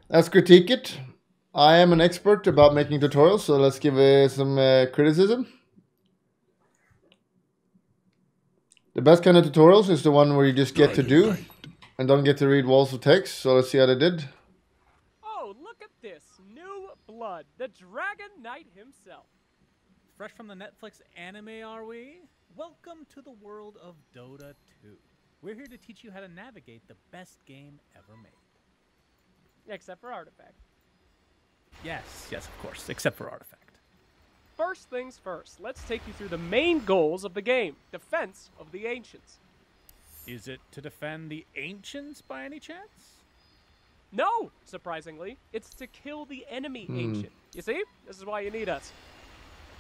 Let's critique it. I am an expert about making tutorials, so let's give it some criticism. The best kind of tutorials is the one where you just get to do and don't get to read walls of text. So let's see how they did. Oh, look at this. New blood. The Dragon Knight himself. Fresh from the Netflix anime, are we? Welcome to the world of Dota 2. We're here to teach you how to navigate the best game ever made. Except for Artifact. Yes, of course, except for Artifact. First things first, let's take you through the main goals of the game. Defense of the Ancients. Is it to defend the Ancients by any chance? No, surprisingly. It's to kill the enemy Ancient. You see? This is why you need us.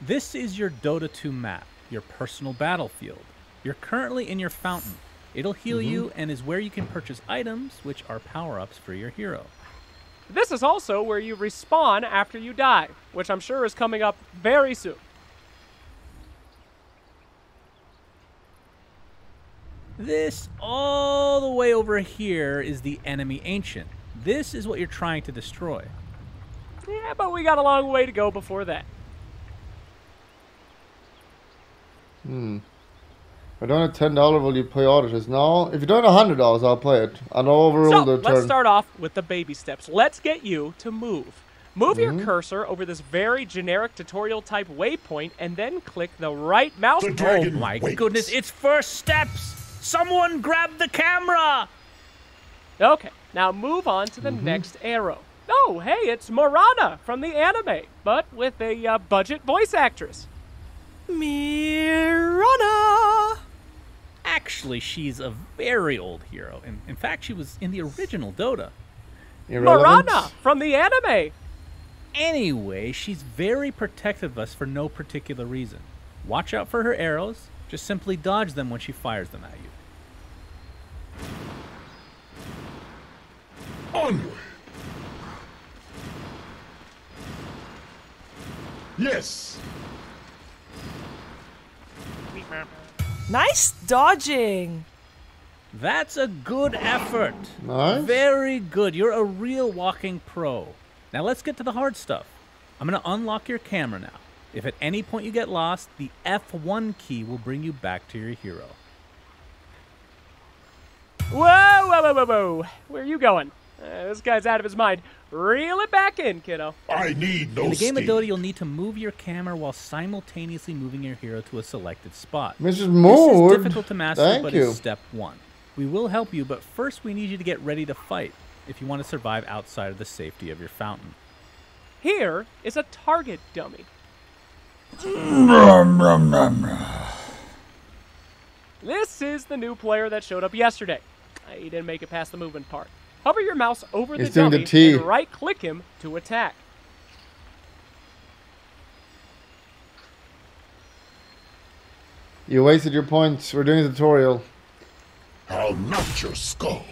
This is your Dota 2 map, your personal battlefield. You're currently in your fountain. It'll heal you and is where you can purchase items, which are power-ups for your hero. This is also where you respawn after you die, which I'm sure is coming up very soon. This all the way over here is the enemy Ancient. This is what you're trying to destroy. Yeah, but we got a long way to go before that. I don't have $10, will you play auditors? No. If you don't have $100, I'll play it. I know overall the turn. Let's start off with the baby steps. Let's get you to move. Move your cursor over this very generic tutorial type waypoint and then click the right mouse button. Oh my goodness, it's first steps! Someone grab the camera! Okay, now move on to the next arrow. Oh, hey, it's Morana from the anime, but with a budget voice actress. Mirana! Actually, she's a very old hero. In fact, she was in the original Dota. Morana from the anime! Anyway, she's very protective of us for no particular reason. Watch out for her arrows. Just simply dodge them when she fires them at you. Onward! Yes! Nice dodging! That's a good effort. Nice. Very good. You're a real walking pro. Now let's get to the hard stuff. I'm going to unlock your camera now. If at any point you get lost, the F1 key will bring you back to your hero. Whoa! Where are you going? This guy's out of his mind. Reel it back in, kiddo. I need no In the game of steam. Dota, you'll need to move your camera while simultaneously moving your hero to a selected spot. Mrs. Mohr, This is difficult to master, thank but you. it's step one. We will help you, but first we need you to get ready to fight if you want to survive outside of the safety of your fountain. Here is a target dummy. This is the new player that showed up yesterday. He didn't make it past the movement part. Hover your mouse over the He's doing dummy the T. and right-click him to attack. You wasted your points. We're doing a tutorial. I'll knock your skull.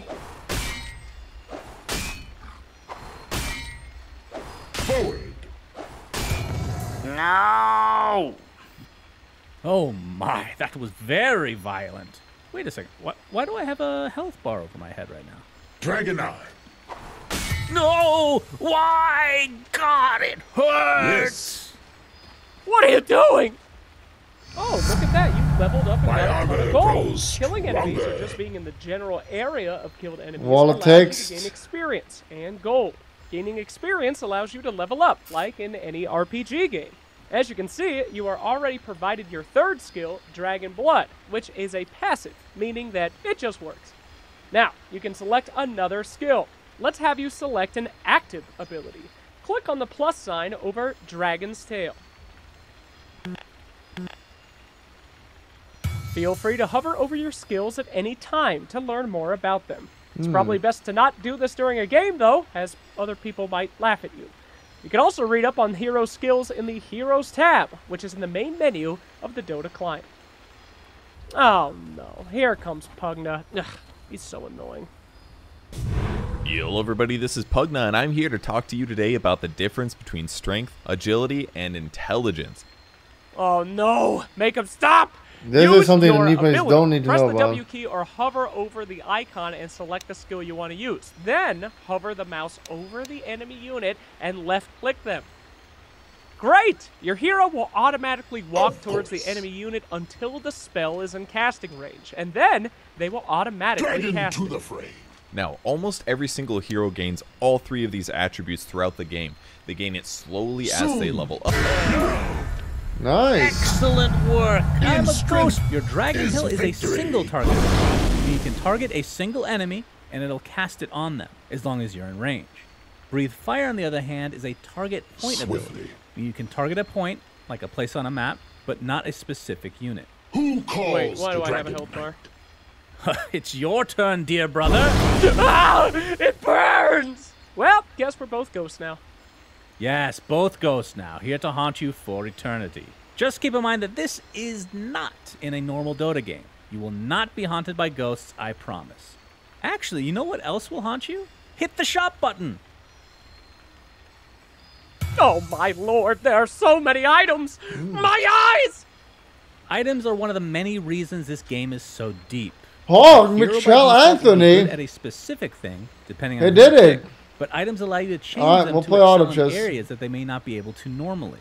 Forward. No! Oh my, that was very violent. Wait a second. Why do I have a health bar over my head right now? Dragon Eye. No! Why? God, it hurts! Yes. What are you doing? Oh, look at that. You leveled up and My got a ton armor of gold. grows Killing enemies or stronger. just being in the general area of killed enemies Wall of allows you text. to gain experience and gold. Gaining experience allows you to level up, like in any RPG game. As you can see, you are already provided your third skill, Dragon Blood, which is a passive, meaning that it just works. Now, you can select another skill. Let's have you select an active ability. Click on the plus sign over Dragon's Tail. Feel free to hover over your skills at any time to learn more about them. It's probably best to not do this during a game, though, as other people might laugh at you. You can also read up on hero skills in the Heroes tab, which is in the main menu of the Dota client. Oh no, here comes Pugna. Ugh, he's so annoying. Yo, everybody, this is Pugna, and I'm here to talk to you today about the difference between strength, agility, and intelligence. Oh no! Make him stop! This Use is something the your new players ability. don't need to Press know the about. W key or hover over the icon and select the skill you want to use. Then hover the mouse over the enemy unit and left click them. Great! Your hero will automatically walk towards the enemy unit until the spell is in casting range, and then they will automatically Dragon cast to it. the fray. Now, almost every single hero gains all 3 of these attributes throughout the game. They gain it slowly as they level up. Nice. Excellent work. I'm a strength ghost. Your Dragon is Hill is a victory. single target. You can target a single enemy, and it'll cast it on them, as long as you're in range. Breathe Fire, on the other hand, is a target point ability. Swiftly. You can target a point, like a place on a map, but not a specific unit. Who calls Wait, why the do I have a dragon health bar? It's your turn, dear brother. Ah! It burns! Well, guess we're both ghosts now. Yes, both ghosts now, here to haunt you for eternity. Just keep in mind that this is not in a normal Dota game. You will not be haunted by ghosts, I promise. Actually, you know what else will haunt you? Hit the shop button. Oh my lord, there are so many items! My eyes! Items are one of the many reasons this game is so deep. Oh, Hero by Michelle default will be Anthony. good at a specific thing, depending on They who did you it. pick, but items allow you to change All right, them we'll to play auto excel in chess. areas that they may not be able to normally.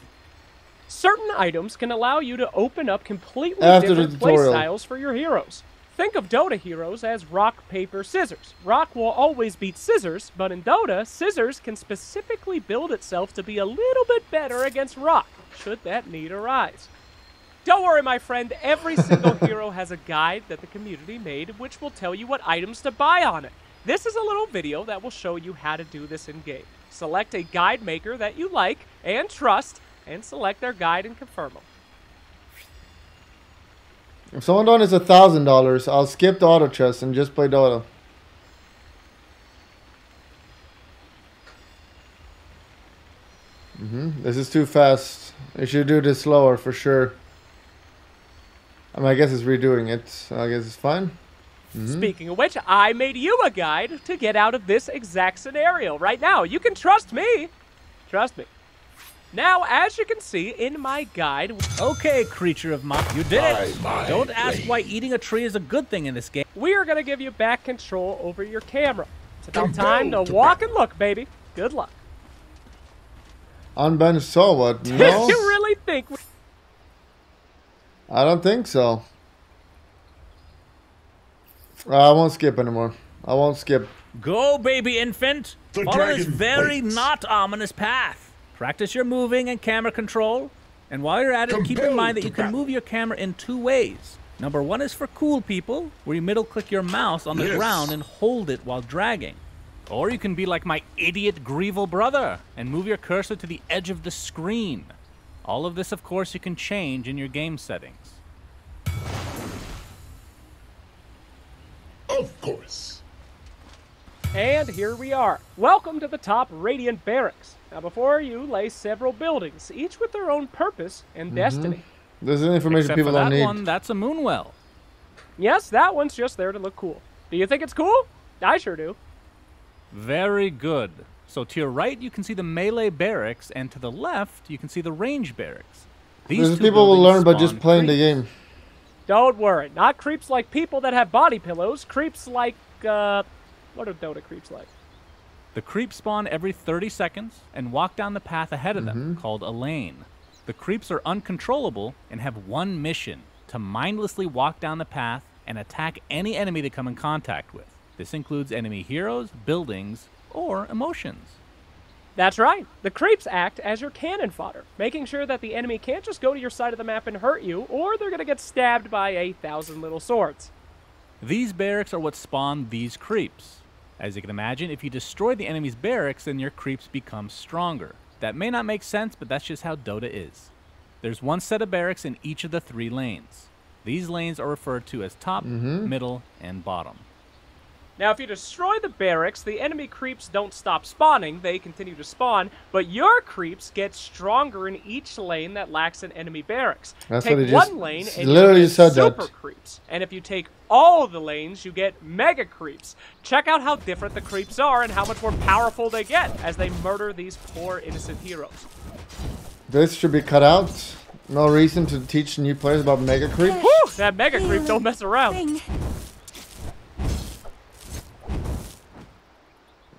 Certain items can allow you to open up completely After the different play tutorial. styles for your heroes. Think of Dota heroes as rock, paper, scissors. Rock will always beat scissors, but in Dota, scissors can specifically build itself to be a little bit better against rock, should that need arise. Don't worry, my friend, every single hero has a guide that the community made which will tell you what items to buy on it. This is a little video that will show you how to do this in-game. Select a guide maker that you like and trust, and select their guide and confirm them. If someone donates $1,000, I'll skip the auto chess and just play Dota. This is too fast. You should do this slower for sure. I mean, I guess it's redoing it. So I guess it's fine. Speaking of which, I made you a guide to get out of this exact scenario right now. You can trust me. Trust me. Now, as you can see in my guide, Okay, creature of Mohr, you did it. My Don't ask blade. why eating a tree is a good thing in this game. we are going to give you back control over your camera. It's about Compelled time to to walk battle. and look, baby. Good luck. Unbanned so what? Did No, you really think... I don't think so. I won't skip anymore. I won't skip. Go, baby infant. The Follow this dragon very waits. not ominous path. Practice your moving and camera control. And while you're at it, keep in mind that you can move your camera in 2 ways. Number 1 is for cool people, where you middle click your mouse on the Yes. ground and hold it while dragging. Or you can be like my idiot Grievel brother and move your cursor to the edge of the screen. All of this, of course, you can change in your game settings. Of course. And here we are. Welcome to the top Radiant Barracks. Now before you lay several buildings, each with their own purpose and destiny. This is information Except people for don't that need. one, that's a moonwell. Yes, that one's just there to look cool. Do you think it's cool? I sure do. Very good. So to your right, you can see the melee barracks, and to the left, you can see the range barracks. This is 2 people will buildings learn by just spawn playing the creeps. game. Don't worry. Not creeps like people that have body pillows. Creeps like, what are Dota creeps like? The creeps spawn every 30 seconds and walk down the path ahead of them, called a lane. The creeps are uncontrollable and have one mission, to mindlessly walk down the path and attack any enemy they come in contact with. This includes enemy heroes, buildings, or emotions. That's right. The creeps act as your cannon fodder, making sure that the enemy can't just go to your side of the map and hurt you, or they're going to get stabbed by 1,000 little swords. These barracks are what spawn these creeps. As you can imagine, if you destroy the enemy's barracks, then your creeps become stronger. That may not make sense, but that's just how Dota is. There's one set of barracks in each of the 3 lanes. These lanes are referred to as top, middle, and bottom. Now, if you destroy the barracks, the enemy creeps don't stop spawning, they continue to spawn, but your creeps get stronger in each lane that lacks an enemy barracks. That's take what he just one lane and literally you get said super that. creeps. And if you take all of the lanes, you get mega creeps. Check out how different the creeps are and how much more powerful they get as they murder these poor innocent heroes. This should be cut out. No reason to teach new players about mega creep. Woo! That mega creep don't mess around.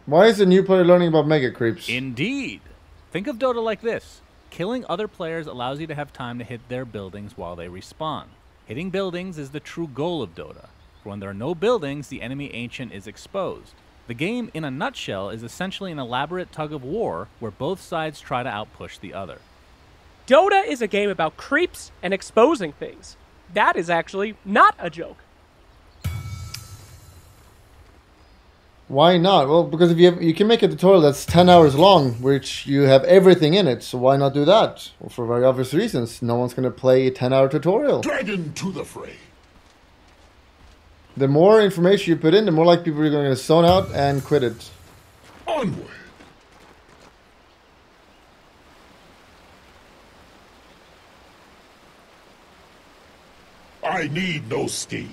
Why is a new player learning about mega creeps? Indeed. Think of Dota like this. Killing other players allows you to have time to hit their buildings while they respawn. Hitting buildings is the true goal of Dota. For when there are no buildings, the enemy ancient is exposed. The game, in a nutshell, is essentially an elaborate tug of war where both sides try to outpush the other. Dota is a game about creeps and exposing things. That is actually not a joke. Why not? Well, because if you can make a tutorial that's 10 hours long, which you have everything in it, so why not do that? Well, for very obvious reasons. No one's going to play a 10-hour tutorial. Dragon to the fray. The more information you put in, the more likely people are going to zone out and quit it. Onward. I need no steed.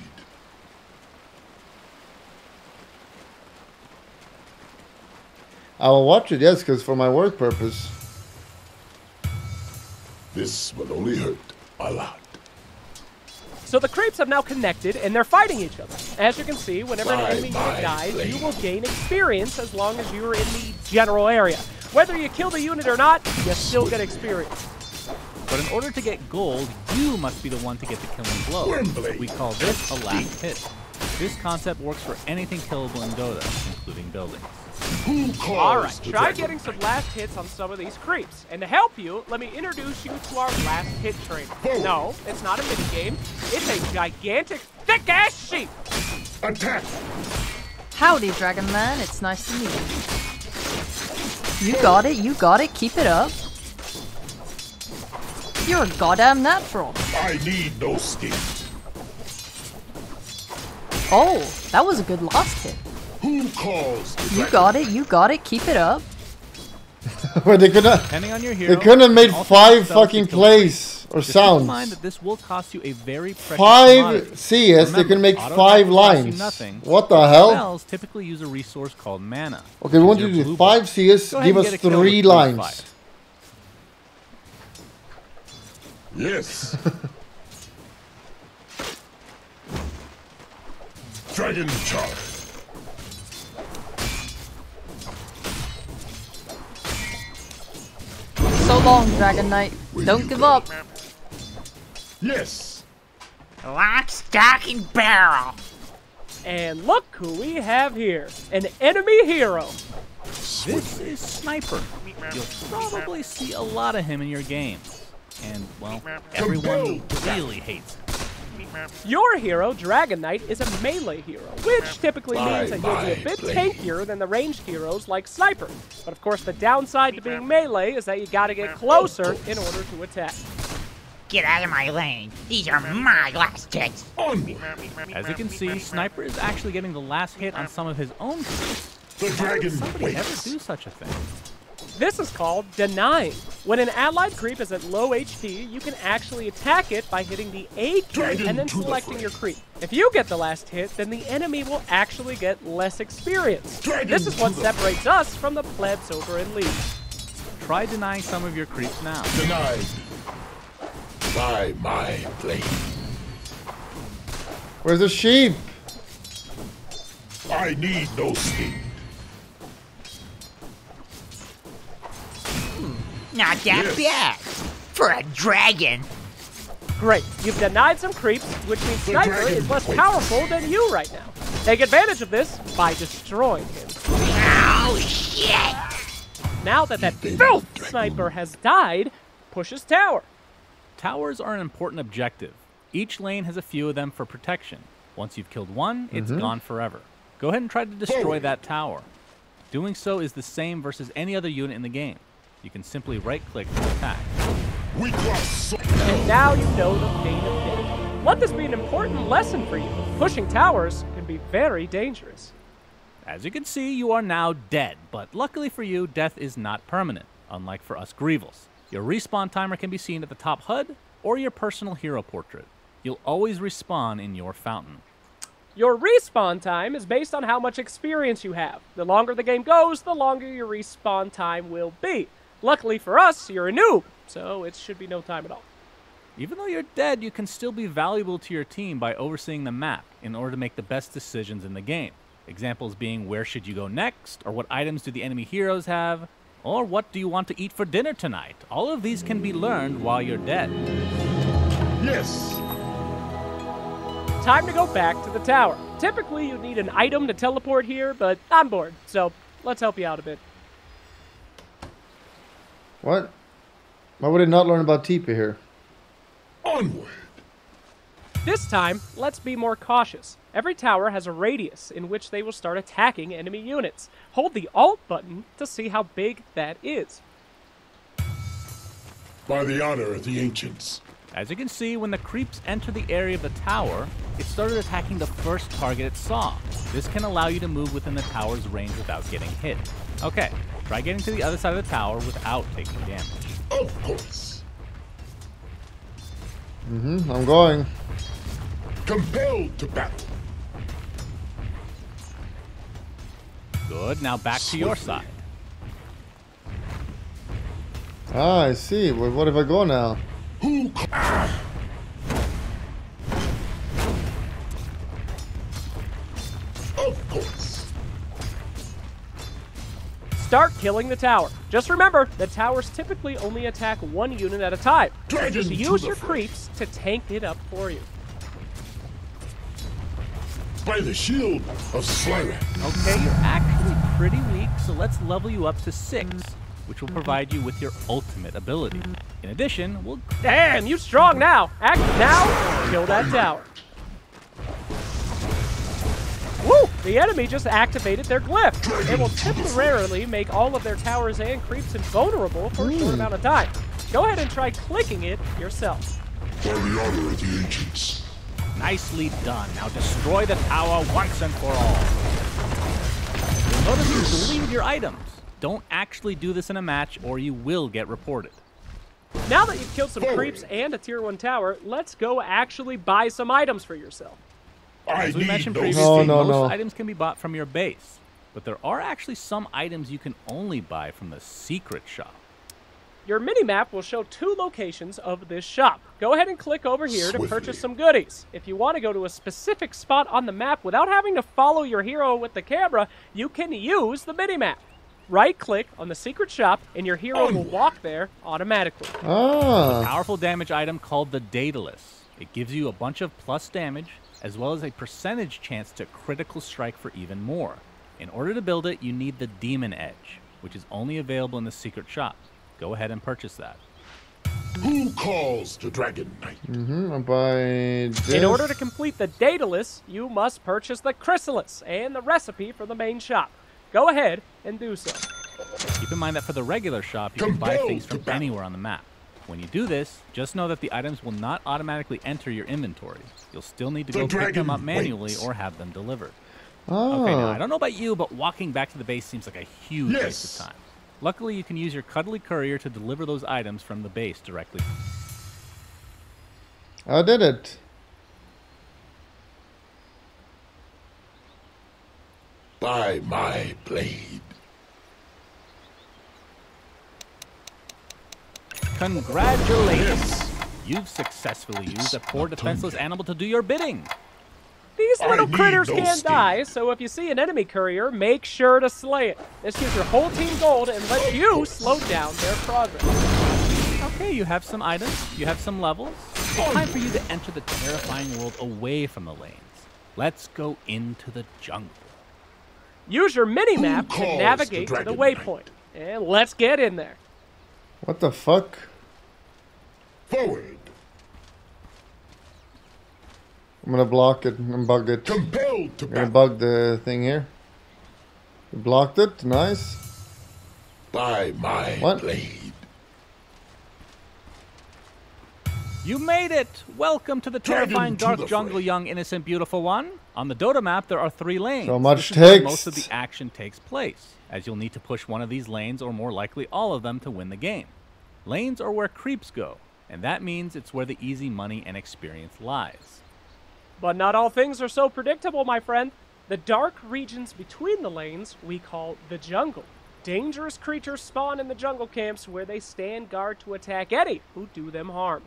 I will watch it, yes, because for my work purpose. This will only hurt a lot. So the creeps have now connected, and they're fighting each other. As you can see, whenever an enemy unit dies, you will gain experience as long as you are in the general area. Whether you kill the unit or not, you still get experience. But in order to get gold, you must be the one to get the killing blow. Wembley. We call this a last hit. This concept works for anything killable in Dota, including buildings. Who calls Alright, the try dragon? getting some last hits on some of these creeps. And to help you, let me introduce you to our last hit trainer. No, it's not a minigame. It's a gigantic, thick-ass sheep. Attack! Howdy, Dragon Man. It's nice to meet you. You got it, you got it. Keep it up. You're a goddamn natural. I need no steed. Oh, that was a good last hit. Who calls the You dragon? got it, you got it. Keep it up. But they could not. Depending on your hero, They couldn't have made you can also 5 use spells to fucking kill plays or Just keep in mind sounds. that this will cost you a very precious 5 commodity. CS, they Remember, can make auto 5 attacks cost you lines. nothing. What the hell? Spells typically use a resource called mana. Okay, we want Use you to your do blue 5 bar. CS, Go ahead give and us get a kill 3 with free lines. fire. Yes. Dragon charge. So long, Dragon Knight. Don't give up. Yes. Lock, stock, and barrel. And look who we have here. An enemy hero. This is Sniper. You'll probably see a lot of him in your games. And, well, everyone really hates him. Your hero, Dragon Knight, is a melee hero, which typically means that you'll be a bit tankier than the ranged heroes like Sniper. But of course, the downside to being melee is that you gotta get closer in order to attack. Get out of my lane. These are my last hits. Onward. As you can see, Sniper is actually getting the last hit on some of his own creeps. The How dragon did somebody ever waits. do such a thing? This is called denying. When an allied creep is at low HP, you can actually attack it by hitting the A key Dragon and then to the selecting fray. your creep. If you get the last hit, then the enemy will actually get less experience. Dragon This is to what the separates us from the plebs over in League. Try denying some of your creeps now. Denied. By my blade. Where's the sheep? I need no steed. Not that bad. For a dragon. Great, you've denied some creeps, which means The Sniper dragon is less waits. powerful than you right now. Take advantage of this by destroying him. Oh, shit. Now that that Baby filth dragon. Sniper has died, push his tower. Towers are an important objective. Each lane has a few of them for protection. Once you've killed one, it's gone forever. Go ahead and try to destroy Forward. that tower. Doing so is the same versus any other unit in the game. You can simply right-click to attack. We cross so And now you know the pain of death. Let this be an important lesson for you. Pushing towers can be very dangerous. As you can see, you are now dead, but luckily for you, death is not permanent, unlike for us Grievals. Your respawn timer can be seen at the top HUD or your personal hero portrait. You'll always respawn in your fountain. Your respawn time is based on how much experience you have. The longer the game goes, the longer your respawn time will be. Luckily for us, you're a noob, so it should be no time at all. Even though you're dead, you can still be valuable to your team by overseeing the map in order to make the best decisions in the game. Examples being where should you go next, or what items do the enemy heroes have, or what do you want to eat for dinner tonight. All of these can be learned while you're dead. Yes. Time to go back to the tower. Typically, you'd need an item to teleport here, but I'm bored, so let's help you out a bit. What? Why would I not learn about TP here? Onward. This time, let's be more cautious. Every tower has a radius in which they will start attacking enemy units. Hold the Alt button to see how big that is. By the honor of the ancients. As you can see, when the creeps enter the area of the tower, it started attacking the first target it saw. This can allow you to move within the tower's range without getting hit. Okay, try getting to the other side of the tower without taking damage. Of course. I'm going. Compelled to battle. Good, now back to your side. Ah, I see. Well, what if I go now? Who? Of course. Start killing the tower. Just remember, the towers typically only attack one unit at a time. So just use your creeps to tank it up for you. By the shield of Slayer. Okay, you're actually pretty weak, so let's level you up to 6, which will provide you with your ultimate ability. In addition, we'll... Damn, you strong now. Act now, kill that tower. Woo! The enemy just activated their glyph. It will temporarily make all of their towers and creeps invulnerable for a short amount of time. Go ahead and try clicking it yourself. By the honor of the ancients. Nicely done. Now destroy the tower once and for all. You'll notice you deleted your items. Don't actually do this in a match or you will get reported. Now that you've killed some creeps and a tier 1 tower, let's go actually buy some items for yourself. As we mentioned those previously, No. most items can be bought from your base. But there are actually some items you can only buy from the secret shop. Your minimap will show 2 locations of this shop. Go ahead and click over here to Swiftly. purchase some goodies. If you want to go to a specific spot on the map without having to follow your hero with the camera, you can use the minimap. Right-click on the secret shop, and your hero will walk there automatically. Ah. Powerful damage item called the Daedalus. It gives you a bunch of plus damage, as well as a percentage chance to critical strike for even more. In order to build it, you need the Demon Edge, which is only available in the secret shop. Go ahead and purchase that. Who calls the Dragon Knight? I'll buy this. In order to complete the Daedalus, you must purchase the chrysalis and the recipe for the main shop. Go ahead and do so. Keep in mind that for the regular shop, you can buy Compelled things to from battle. anywhere on the map. When you do this, just know that the items will not automatically enter your inventory. You'll still need to The go pick them dragon up manually waits. or have them delivered. Ah. Okay, now I don't know about you, but walking back to the base seems like a huge Yes. waste of time. Luckily, you can use your cuddly courier to deliver those items from the base directly. I did it. By my blade. Congratulations! You've successfully used a poor defenseless animal to do your bidding. These little need critters no can skin. die, so if you see an enemy courier, make sure to slay it. This gives your whole team gold and lets you slow down their progress. Okay, you have some items, you have some levels. It's time for you to enter the terrifying world away from the lanes. Let's go into the jungle. Use your mini-map Who to calls navigate the to the Dragon waypoint. And let's get in there. What the fuck? Forward. I'm gonna block it and bug it. Compelled to I'm gonna battle. bug the thing here. You blocked it. Nice. By my What? blade. You made it! Welcome to the Dragon terrifying to dark the jungle, fray. young innocent beautiful one. On the Dota map, there are 3 lanes. So much This is where text. most of the action takes place, as you'll need to push one of these lanes, or more likely all of them, to win the game. Lanes are where creeps go, and that means it's where the easy money and experience lies. But not all things are so predictable, my friend. The dark regions between the lanes we call the jungle. Dangerous creatures spawn in the jungle camps where they stand guard to attack any who do them harm.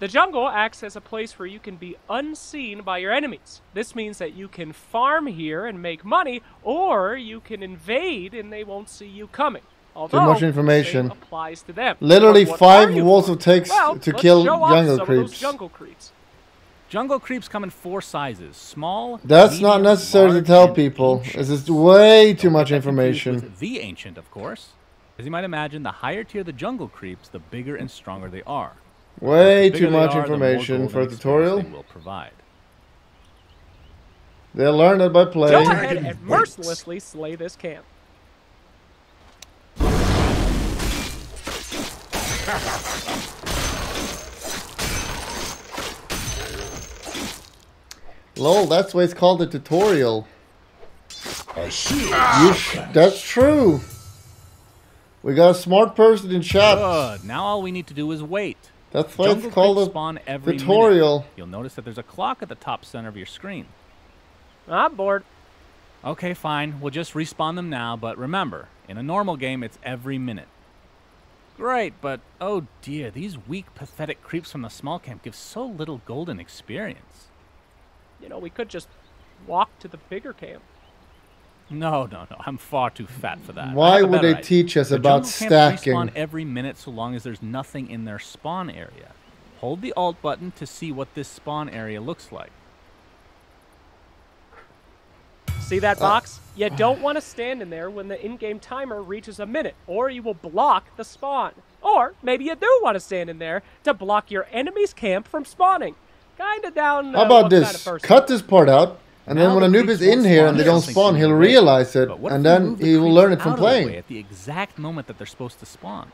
The jungle acts as a place where you can be unseen by your enemies. This means that you can farm here and make money, or you can invade and they won't see you coming. Although, too much information. the same applies to them. Literally But what 5 are you walls for? it takes Well, to let's kill show off jungle some of those creeps. jungle creeps. Jungle creeps come in 4 sizes: small. That's not medium, necessary to large, tell and people. ancient. This is way too Don't much get that confused information. with the ancient, of course. As you might imagine, the higher tier the jungle creeps, the bigger and stronger they are. Way The too bigger they much are, the more information for a golden experience tutorial. they will provide. They'll learn it by Go playing. ahead and mercilessly slay this camp. Lol, that's why it's called a tutorial. I see. That's true. We got a smart person in chat. Good. Now all we need to do is wait. That's why Jungle it's called creeps a spawn every tutorial. minute. You'll notice that there's a clock at the top center of your screen. I'm bored. Okay, fine. We'll just respawn them now, but remember, in a normal game, it's every minute. Great, but oh dear, these weak, pathetic creeps from the small camp give so little golden experience. You know, we could just walk to the bigger camp. No, I'm far too fat for that. I Why have a would better they idea. teach us The about jungle camps stacking? respawn every minute so long as there's nothing in their spawn area. Hold the Alt button to see what this spawn area looks like. See that box? You don't want to stand in there when the in-game timer reaches a minute, or you will block the spawn. Or maybe you do want to stand in there to block your enemy's camp from spawning. Kinda down. How about what this? Kind of person. Cut this part out, and Now then when a the noob creeps is in won't here spawn and they don't something spawn, he'll new. realize it, But what if and we then move the he will creeps learn it from out of the way playing. at the exact moment that they're supposed to spawn.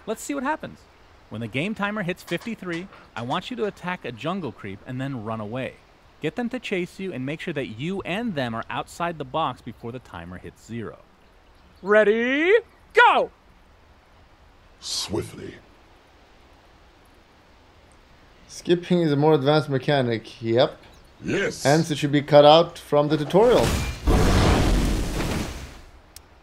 Let's see what happens. When the game timer hits 53, I want you to attack a jungle creep and then run away. Get them to chase you and make sure that you and them are outside the box before the timer hits 0. Ready? Go! Swiftly. Skipping is a more advanced mechanic. Yep. Yes. Hence, it should be cut out from the tutorial.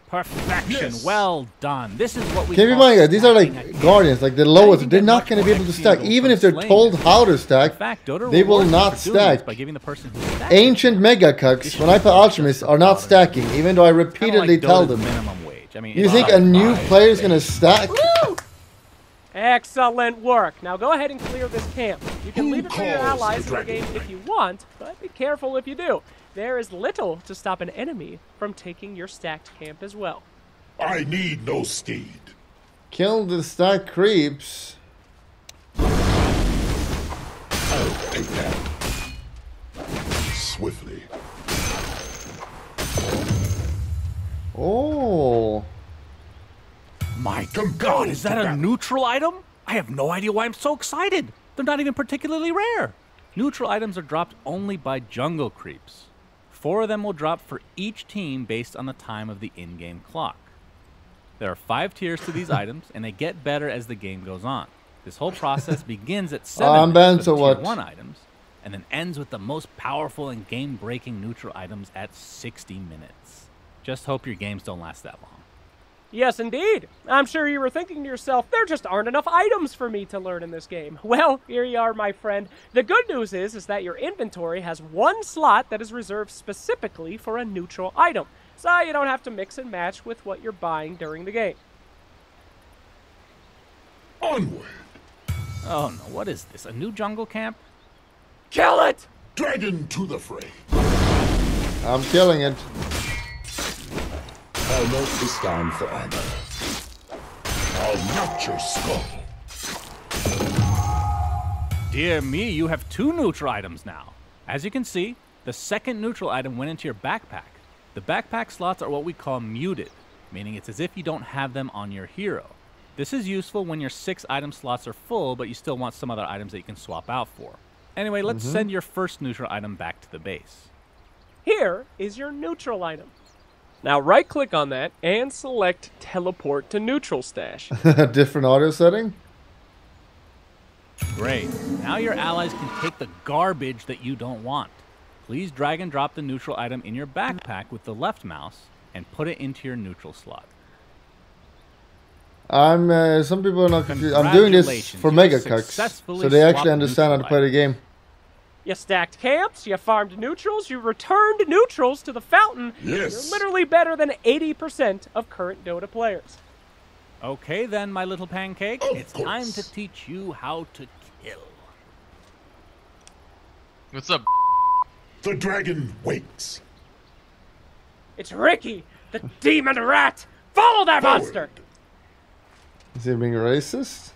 Perfection. Yes. Well done. This is what we Keep in call mind, guys, these are stacking like a game. guardians, like the Now you lowest. can They're get not much going to be more able to XP stack. from Even if they're slaying told them. how to In stack, fact, Dota they will rewards you not for doing this stack. by giving the person who stacks Ancient mega cucks, when I play alchemists, are not stacking, even though I Kinda repeatedly like tell Dota's them. minimum wage. I mean, You it's think not- a new player is going to stack? Excellent work. Now go ahead and clear this camp. You can Who leave it for your calls allies the in the game dragon? if you want, but be careful if you do. There is little to stop an enemy from taking your stacked camp as well. I need no steed. Kill the stack creeps. I'll take that. Swiftly. Oh. My God, is that a neutral item? I have no idea why I'm so excited. They're not even particularly rare. Neutral items are dropped only by jungle creeps. 4 of them will drop for each team based on the time of the in-game clock. There are 5 tiers to these items, and they get better as the game goes on. This whole process begins at 7 I'm banned, minutes so for the what? tier 1 items, and then ends with the most powerful and game-breaking neutral items at 60 minutes. Just hope your games don't last that long. Yes, indeed. I'm sure you were thinking to yourself, there just aren't enough items for me to learn in this game. Well, here you are, my friend. The good news is that your inventory has 1 slot that is reserved specifically for a neutral item, so you don't have to mix and match with what you're buying during the game. Onward. Oh no, what is this? A new jungle camp? Kill it! Dragon to the fray. I'm killing it. I'll note this down for honor. I'll knock your skull. Dear me, you have 2 neutral items now. As you can see, the second neutral item went into your backpack. The backpack slots are what we call muted, meaning it's as if you don't have them on your hero. This is useful when your 6 item slots are full, but you still want some other items that you can swap out for. Anyway, let's send your first neutral item back to the base. Here is your neutral item. Now right-click on that and select Teleport to Neutral Stash. Different audio setting? Great. Now your allies can take the garbage that you don't want. Please drag and drop the neutral item in your backpack with the left mouse and put it into your neutral slot. I'm. Some people are not confused. I'm doing this for mega cucks, so they actually understand how to play the game. You stacked camps, you farmed neutrals, you returned neutrals to the fountain. Yes. You're literally better than 80% of current Dota players. Okay then, my little pancake. Of It's course. time to teach you how to kill. What's up? The dragon waits. It's Ricky, the demon rat! Follow that Forward. monster! Is he being racist?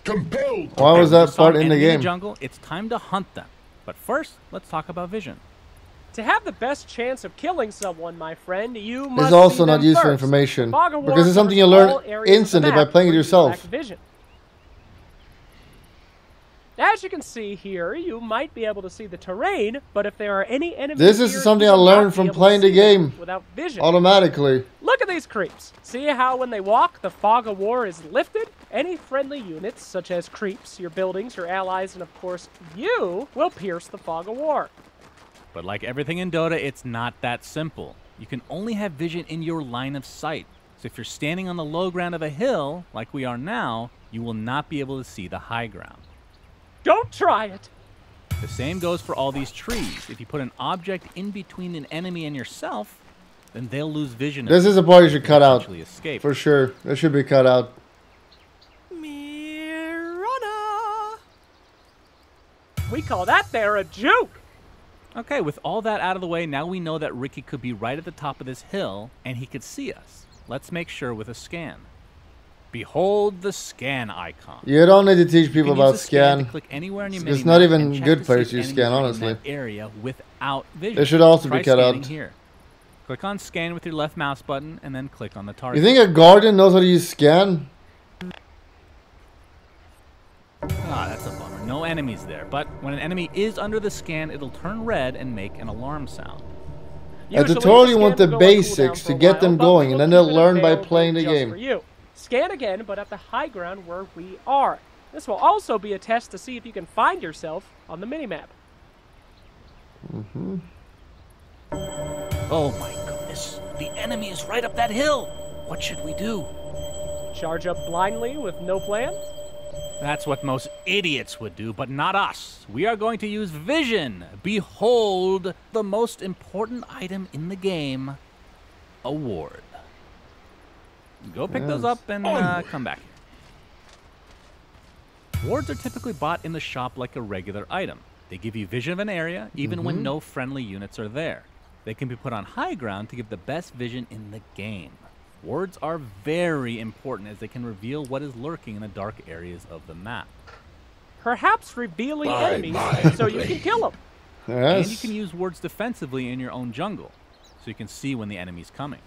Compelled. Why was that Saw part an in the enemy game? jungle, it's time to hunt them. But first, let's talk about vision. To have the best chance of killing someone, my friend, you must It's also see not them used for first. information, Fog of War because it's something you covers learn all areas of the instantly by map playing it where you yourself. lack vision. As you can see here, you might be able to see the terrain, but if there are any enemies This is here, something you I will learned not be from able to playing the see them game without vision. automatically. Look at these creeps. See how when they walk, the fog of war is lifted? Any friendly units, such as creeps, your buildings, your allies, and of course you, will pierce the fog of war. But like everything in Dota, it's not that simple. You can only have vision in your line of sight. So if you're standing on the low ground of a hill, like we are now, you will not be able to see the high ground. Don't try it. The same goes for all these trees. If you put an object in between an enemy and yourself, then they'll lose vision. This is a part you should cut out. Essentially escape. For sure. That should be cut out. We call that there a juke. Okay, with all that out of the way, now we know that Ricky could be right at the top of this hill, and he could see us. Let's make sure with a scan. Behold the scan icon. You don't need to teach You people can use about the scan to scan. click anywhere on your It's minimap not even and check good to see players if use enemies scan, are in honestly. that area without vision. They should also Try be cut scanning out. Here. Click on scan with your left mouse button, and then click on the target. You think a guardian knows how to use scan? Ah, that's a bummer. No enemies there. But when an enemy is under the scan, it'll turn red and make an alarm sound. At Usually, tutorial, you scan want the will go on basics cooldown to for a get while, them but going, we and will then they'll keep it learn by available playing the just game. for you. Scan again, but at the high ground where we are. This will also be a test to see if you can find yourself on the minimap. Oh my goodness. The enemy is right up that hill. What should we do? Charge up blindly with no plan? That's what most idiots would do, but not us. We are going to use vision. Behold the most important item in the game, a ward. Go pick those up and come back here. Wards are typically bought in the shop like a regular item. They give you vision of an area, even when no friendly units are there. They can be put on high ground to give the best vision in the game. Wards are very important as they can reveal what is lurking in the dark areas of the map. Perhaps revealing By enemies my so you can kill them. And you Yes. can use wards defensively in your own jungle, so you can see when the enemy's coming.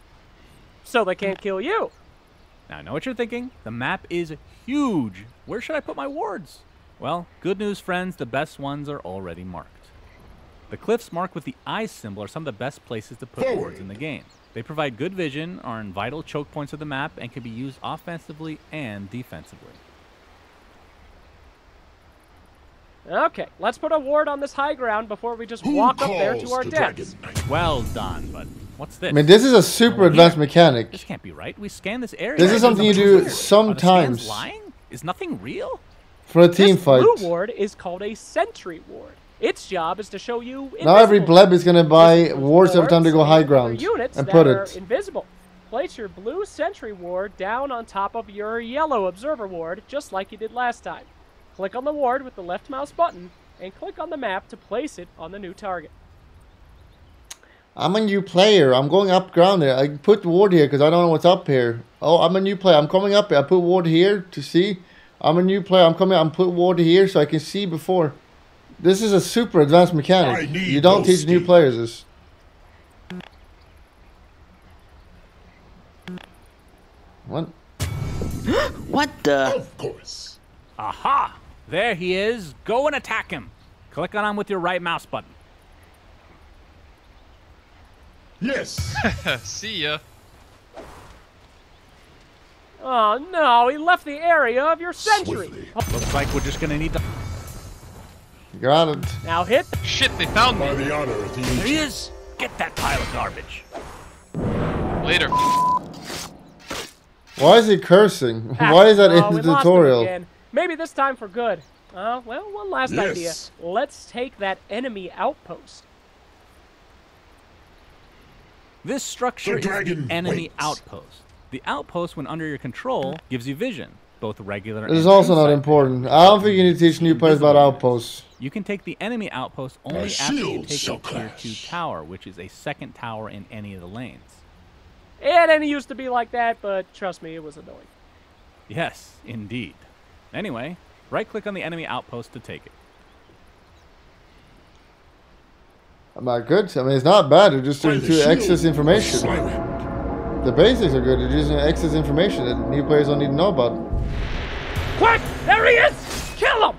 So they can't kill you. Now, I know what you're thinking. The map is huge. Where should I put my wards? Well, good news, friends. The best ones are already marked. The cliffs marked with the eye symbol are some of the best places to put wards in the game. They provide good vision, are in vital choke points of the map, and can be used offensively and defensively. Okay, let's put a ward on this high ground before we just Who walk up there to calls our the deaths. dragon? Well done, but what's this? I mean, this is a super advanced mechanic. This can't be right. We scan this area. This is something you do Are the sometimes scans lying? Is nothing real? for a team This fight. blue ward is called a sentry ward. Its job is to show you Now every invisible pleb is gonna buy This wards every time they go wards high and ground units and that put are it. invisible. Place your blue sentry ward down on top of your yellow observer ward, just like you did last time. Click on the ward with the left mouse button, and click on the map to place it on the new target. I'm a new player. I'm going up ground there. I put ward here because I don't know what's up here. Oh, I'm a new player. I'm coming up here. I put ward here to see. I'm a new player. I'm coming. I'm put ward here so I can see before. This is a super advanced I mechanic. need You don't those teach new skills. players this. What? What the? Of course. Aha! There he is. Go and attack him. Click on him with your right mouse button. Yes. See ya. Oh no, he left the area of your sentry. Swiftly. Looks like we're just gonna need to... Got it. Now hit. Shit, they found By me. the honor of the There he ancient. is. Get that pile of garbage. Later. Why is he cursing? Why is that in we the lost him tutorial? again. Maybe this time for good. Well, one last idea. Let's take that enemy outpost. This structure is the enemy waits. outpost. The outpost, when under your control, gives you vision, both regular and This is also not insight important. I don't think you need to teach new players about outposts. You can take the enemy outpost only My after you shield take shall a tier clash. 2 tower, which is a second tower in any of the lanes. It didn't used to be like that, but trust me, it was annoying. Yes, indeed. Anyway, right-click on the enemy outpost to take it. I'm not good. I mean, it's not bad. They're just doing By the excess shield information. siren. The basics are good. They're using excess information that new players don't need to know about. Quick! There he is! Kill him!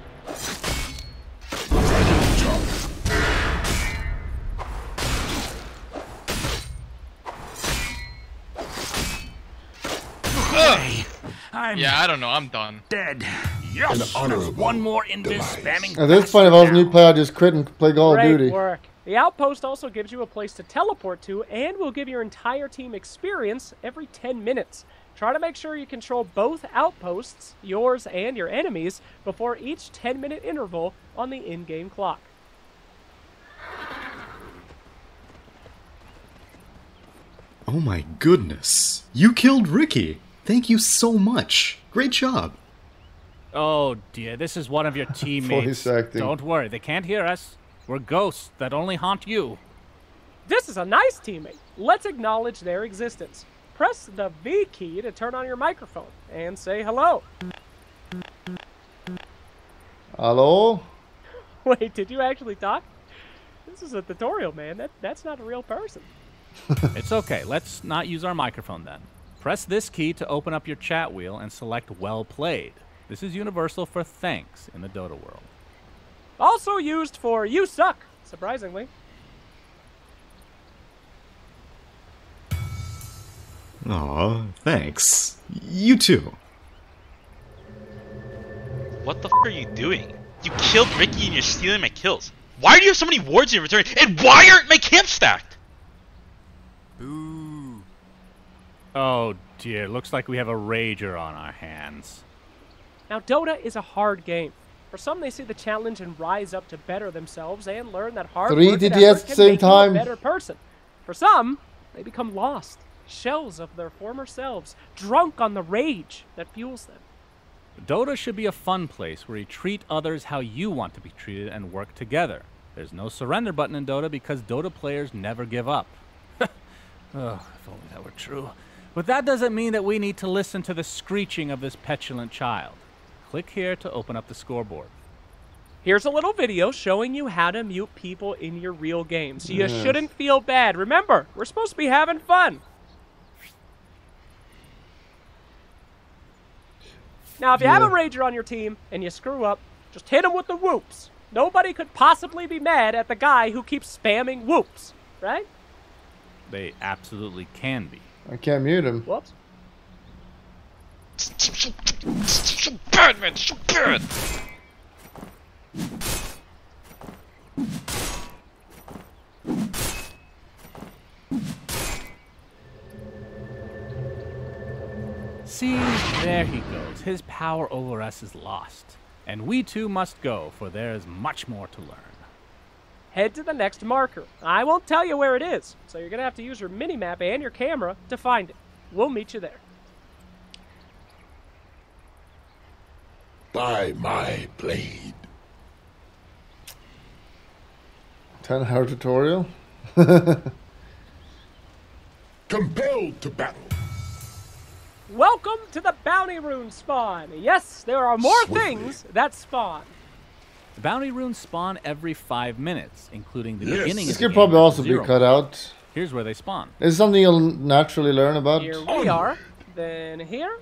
Yeah, I don't know. I'm done. Dead. An honorable One more in this demise. spamming. At this point, if I was a new player, I'd just quit and play Call of Great Duty. work. The outpost also gives you a place to teleport to and will give your entire team experience every 10 minutes. Try to make sure you control both outposts, yours and your enemies, before each 10-minute interval on the in-game clock. Oh my goodness. You killed Ricky. Thank you so much. Great job. Oh dear, this is one of your teammates. Voice acting. Don't worry, they can't hear us. We're ghosts that only haunt you. This is a nice teammate. Let's acknowledge their existence. Press the V key to turn on your microphone and say hello. Hello? Wait, did you actually talk? This is a tutorial, man. That's not a real person. It's okay, let's not use our microphone then. Press this key to open up your chat wheel and select Well Played. This is universal for thanks in the Dota world. Also used for you suck, surprisingly. Aw, thanks. You too. What the f are you doing? You killed Ricky and you're stealing my kills. Why do you have so many wards in return? And why aren't my camps stacked? Ooh. Oh dear, looks like we have a rager on our hands. Now, Dota is a hard game. For some, they see the challenge and rise up to better themselves and learn that hard 3 work and DDS effort at the can same make you time. a better person. For some, they become lost, shells of their former selves, drunk on the rage that fuels them. Dota should be a fun place where you treat others how you want to be treated and work together. There's no surrender button in Dota because Dota players never give up. Oh, if only that were true. But that doesn't mean that we need to listen to the screeching of this petulant child. Click here to open up the scoreboard. Here's a little video showing you how to mute people in your real games. You shouldn't feel bad. Remember, we're supposed to be having fun. Now, if you have a rager on your team and you screw up, just hit him with the whoops. Nobody could possibly be mad at the guy who keeps spamming whoops, right? They absolutely can be. I can't mute him. Whoops. So bad, man, so bad. See, there he goes. His power over us is lost. And we too must go, for there is much more to learn. Head to the next marker. I won't tell you where it is, so you're going to have to use your minimap and your camera to find it. We'll meet you there. By my blade. 10-hour tutorial? Compelled to battle. Welcome to the bounty rune spawn. Yes, there are more things that spawn. The bounty runes spawn every 5 minutes, including the Yes. beginning This of the could game probably with also be 0 cut out. Here's where they spawn. Is it something you'll naturally learn about? Here we are. Then here.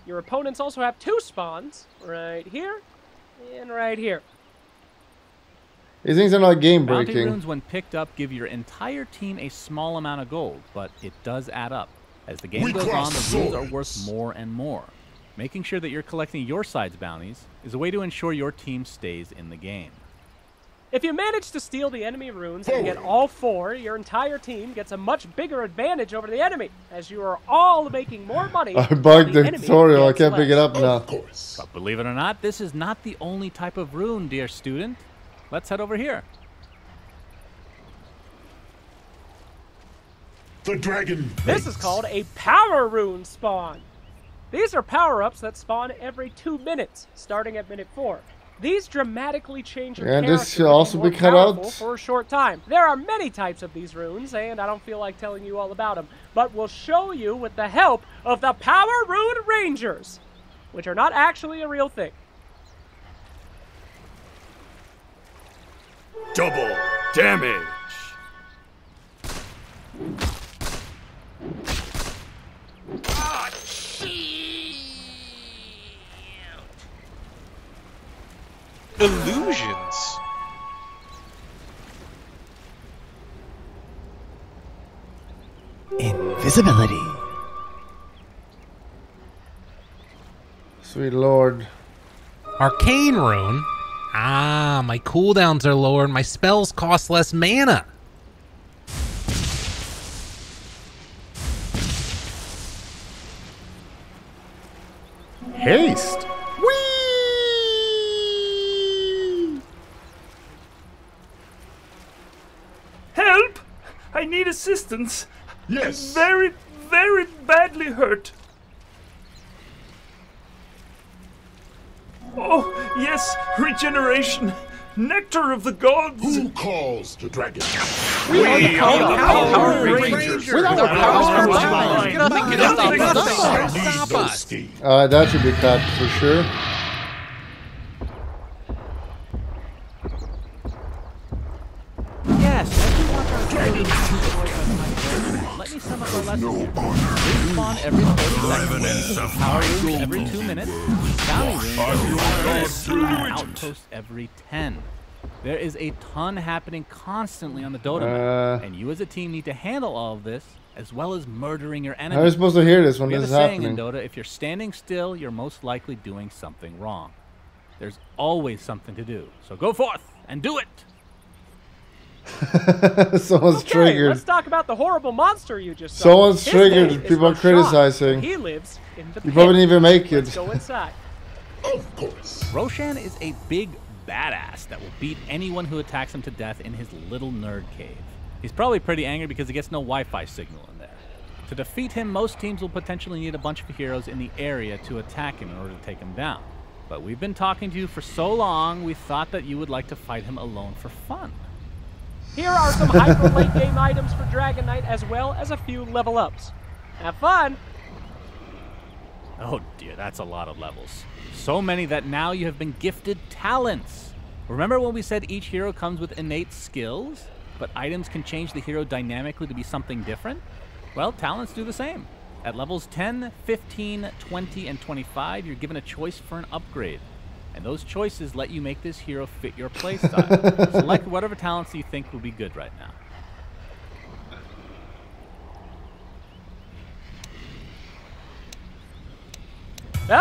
Your opponents also have 2 spawns. Right here and right here. These things are not game Bounty breaking. runes, when picked up, give your entire team a small amount of gold, but it does add up. As the game We goes on, cross the runes are swords. worth more and more. Making sure that you're collecting your side's bounties is a way to ensure your team stays in the game. If you manage to steal the enemy runes and get all 4, your entire team gets a much bigger advantage over the enemy, as you are all making more money. I bugged the tutorial. I can't pick it up now. But believe it or not, this is not the only type of rune, dear student. Let's head over here. The dragon. This is called a power rune spawn. These are power-ups that spawn every 2 minutes, starting at minute 4. These dramatically change your character this should also more be cut powerful out. for a short time. There are many types of these runes, and I don't feel like telling you all about them, but we'll show you with the help of the Power Rune Rangers, which are not actually a real thing. Double damage. Illusions. Invisibility. Sweet lord. Arcane rune? Ah, my cooldowns are lower and my spells cost less mana. Haste. Help! I need assistance. Yes. Very, very badly hurt. Oh, yes, regeneration. Nectar of the gods. Who calls the dragon? We are the Power Rangers. We're the Power Rangers. Stop us. That should be cut for sure. Yes, let me sum up our lesson here. Respawn every 40 seconds, power rooms every 2 minutes, bounty rooms every 5 minutes, outposts every 10. There is a ton happening constantly on the Dota map, and you as a team need to handle all of this, as well as murdering your enemies. How are you supposed to hear this when We this is have a saying happening? in Dota, if you're standing still, you're most likely doing something wrong. There's always something to do, so go forth and do it! Someone's Okay, triggered. let's talk about the horrible monster you just saw. Someone's His triggered. name is People are Roshan. criticizing. He lives in the You pit. probably didn't even make Let's it. go inside. Of course. Roshan is a big badass that will beat anyone who attacks him to death in his little nerd cave. He's probably pretty angry because he gets no Wi-Fi signal in there. To defeat him, most teams will potentially need a bunch of heroes in the area to attack him in order to take him down. But we've been talking to you for so long, we thought that you would like to fight him alone for fun. Here are some hyper late game items for Dragon Knight, as well as a few level ups. Have fun! Oh dear, that's a lot of levels. So many that now you have been gifted talents. Remember when we said each hero comes with innate skills, but items can change the hero dynamically to be something different? Well, talents do the same. At levels 10, 15, 20, and 25, you're given a choice for an upgrade. And those choices let you make this hero fit your playstyle. Select whatever talents you think will be good right now.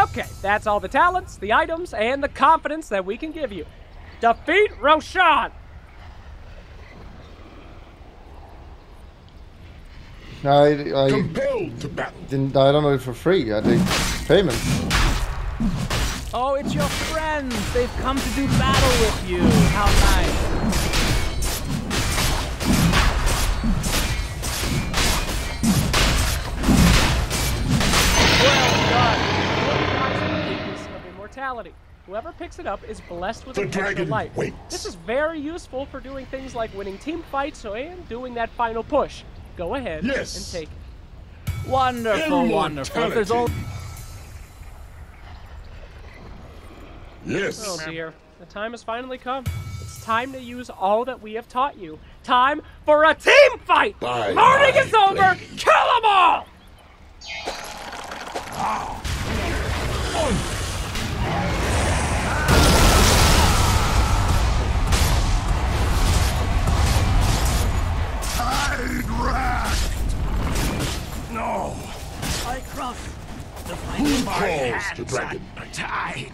Okay, that's all the talents, the items, and the confidence that we can give you. Defeat Roshan! I Compelled to battle. didn't. I don't know it for free. I think payment. Oh, it's your friends! They've come to do battle with you! How nice! Well done! Weakness of immortality. Whoever picks it up is blessed with an extra life. This is very useful for doing things like winning team fights and doing that final push. Go ahead and take it. Wonderful, wonderful. If there's all... Yes. Oh dear, the time has finally come. It's time to use all that we have taught you. Time for a team fight! Morning is over! Kill them all! No. I cross the Who calls the dragon? Tide.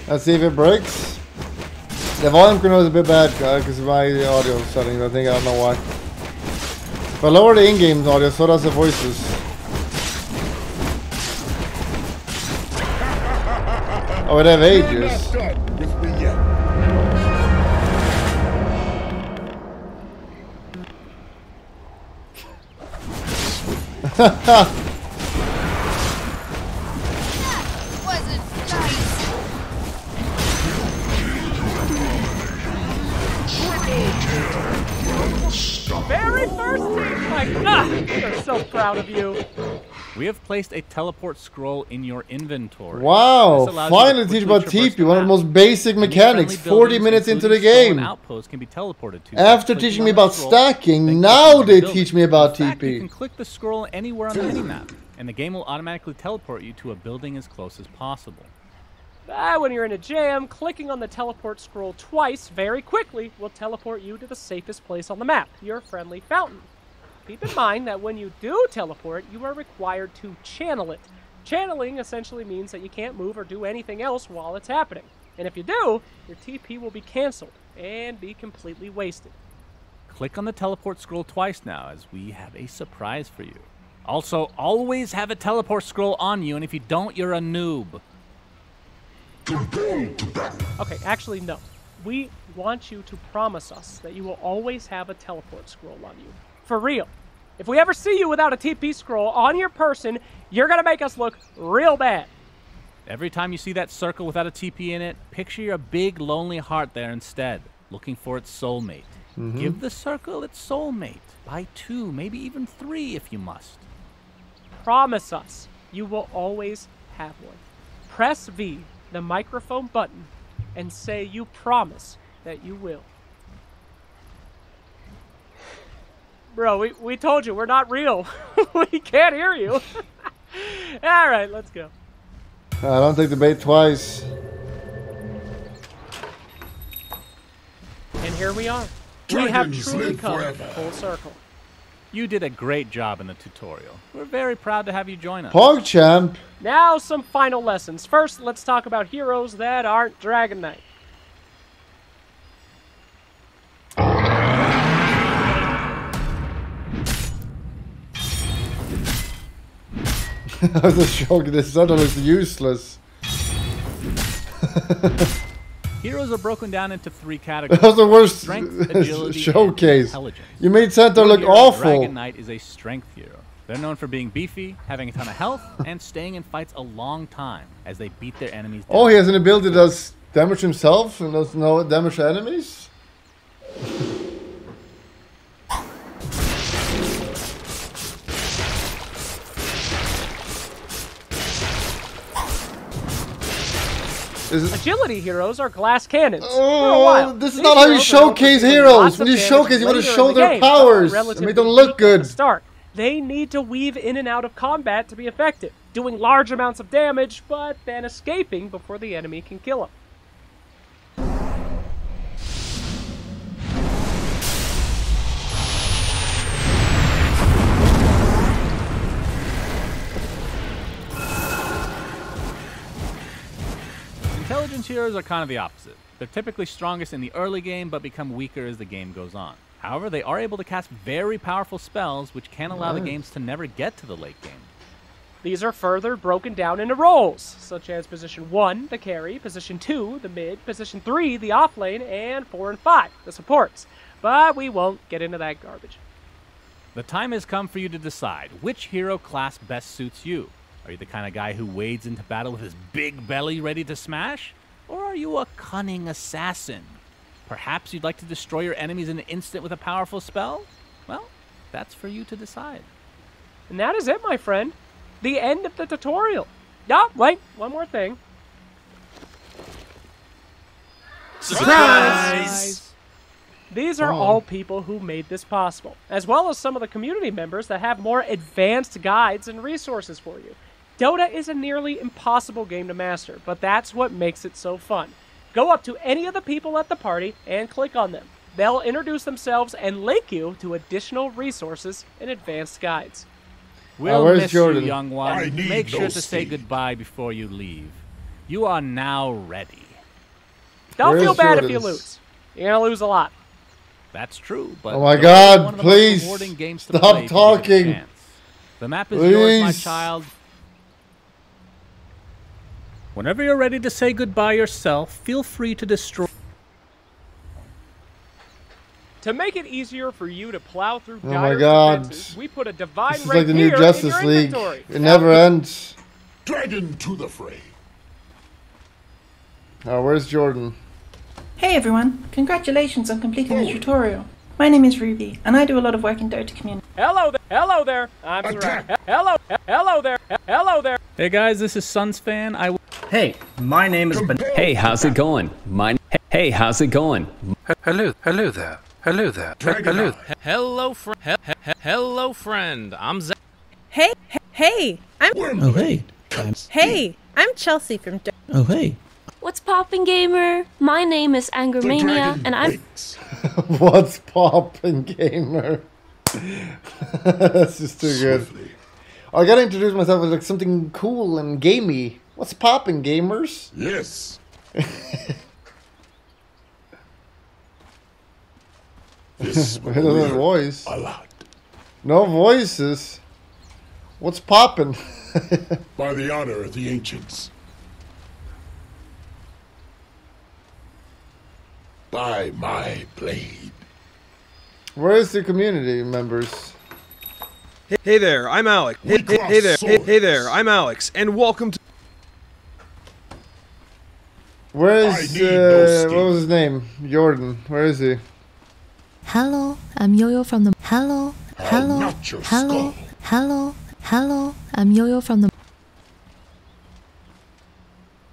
Let's see if it breaks. The volume control is a bit bad because of my audio settings. I don't know why. But lower the in-game audio, so does the voices. Oh, it have ages. Very first team, Mike. We are so proud of you. We have placed a teleport scroll in your inventory. Wow, finally teach about TP, one of the most basic mechanics, 40 minutes into the game. Can be teleported to After teaching me about stacking, now they teach me about TP. You can click the scroll anywhere on the minimap, and the game will automatically teleport you to a building as close as possible. When you're in a jam, clicking on the teleport scroll twice very quickly will teleport you to the safest place on the map, your friendly fountain. Keep in mind that when you do teleport, you are required to channel it. Channeling essentially means that you can't move or do anything else while it's happening. And if you do, your TP will be cancelled and be completely wasted. Click on the teleport scroll twice now, as we have a surprise for you. Also, always have a teleport scroll on you, and if you don't, you're a noob. Okay, actually, no. We want you to promise us that you will always have a teleport scroll on you. For real. If we ever see you without a TP scroll on your person, you're going to make us look real bad. Every time you see that circle without a TP in it, picture your big, lonely heart there instead, looking for its soulmate. Give the circle its soulmate. Buy 2, maybe even 3 if you must. Promise us you will always have one. Press V, the microphone button, and say you promise that you will. Bro, we told you, we're not real. We can't hear you. All right, let's go. I don't take the bait twice. And here we are. We have truly come full circle. You did a great job in the tutorial. We're very proud to have you join us. PogChamp. Now some final lessons. First, let's talk about heroes that aren't Dragon Knight. I was just showing this Thunder looks useless. Heroes are broken down into 3 categories. That was the worst Strength, agility, showcase. And you made Centaur look awful. Dragon Knight is a strength hero. They're known for being beefy, having a ton of health, and staying in fights a long time as they beat their enemies down. Oh, he has an ability that does damage himself and does no damage to enemies? Agility heroes are glass cannons. Oh, this is not how you showcase heroes. When you showcase, you want to show their powers and make them look good. Start. They need to weave in and out of combat to be effective, doing large amounts of damage, but then escaping before the enemy can kill them. Intelligence heroes are kind of the opposite. They're typically strongest in the early game, but become weaker as the game goes on. However, they are able to cast very powerful spells, which can allow the games to never get to the late game. These are further broken down into roles, such as position 1, the carry, position 2, the mid, position 3, the offlane, and 4 and 5, the supports. But we won't get into that garbage. The time has come for you to decide which hero class best suits you. Are you the kind of guy who wades into battle with his big belly ready to smash? Or are you a cunning assassin? Perhaps you'd like to destroy your enemies in an instant with a powerful spell? Well, that's for you to decide. And that is it, my friend. The end of the tutorial. Oh, wait, one more thing. Surprise! These are all people who made this possible, as well as some of the community members that have more advanced guides and resources for you. Dota is a nearly impossible game to master, but that's what makes it so fun. Go up to any of the people at the party and click on them. They'll introduce themselves and link you to additional resources and advanced guides. We'll miss you, young one. Make sure to say goodbye before you leave. You are now ready. Don't Where's feel bad if you Jordan's? lose. You're gonna lose a lot. That's true, but Oh my Dota is God, one of the most please rewarding games to stop play if you get a talking. chance. The map is yours, my Please. child. Whenever you're ready to say goodbye yourself, feel free to destroy. To make it easier for you to plow through Oh my dire God. defenses, we put a divine This is ring like the new here Justice in your League. inventory. It never ends. Dragon to the fray. Oh, where's Jordan? Hey everyone, congratulations on completing the tutorial. My name is Ruby, and I do a lot of work in Dota community. Hello there. Hello there. I'm sorry. Hello. Hello there. Hello there. Hey guys, this is SUNSFAN. Hey, my name is Hey, how's it going? Hey, how's it going? Hello there. Hello there. Hello. Hello, friend. I'm Zach. Hey, I'm. Oh, hey. Hey, I'm Chelsea from. Oh, hey. What's poppin', gamer? My name is Angermania, and I'm. What's poppin', gamer? That's just too good. I gotta introduce myself as like something cool and gamey. What's poppin', gamers? Yes. This voice. A lot. No voices. What's poppin'? By the honor of the ancients. By my blade. Where is the community members? Hey there, I'm Alex. Hey there, I'm Alex, and welcome to. Where is what was his name? Jordan. Where is he? Hello, I'm Yo-Yo from the. Hello, I'm Yo-Yo from the.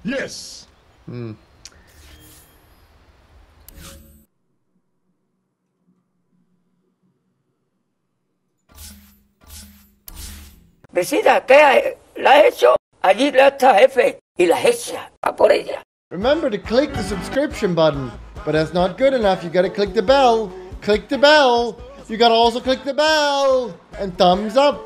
Yes. Decida qué la ha hecho. Allí la está jefe y la hecha. Va por ella. Remember to click the subscription button, but that's not good enough. You gotta click the bell. Click the bell. You gotta also click the bell and thumbs up.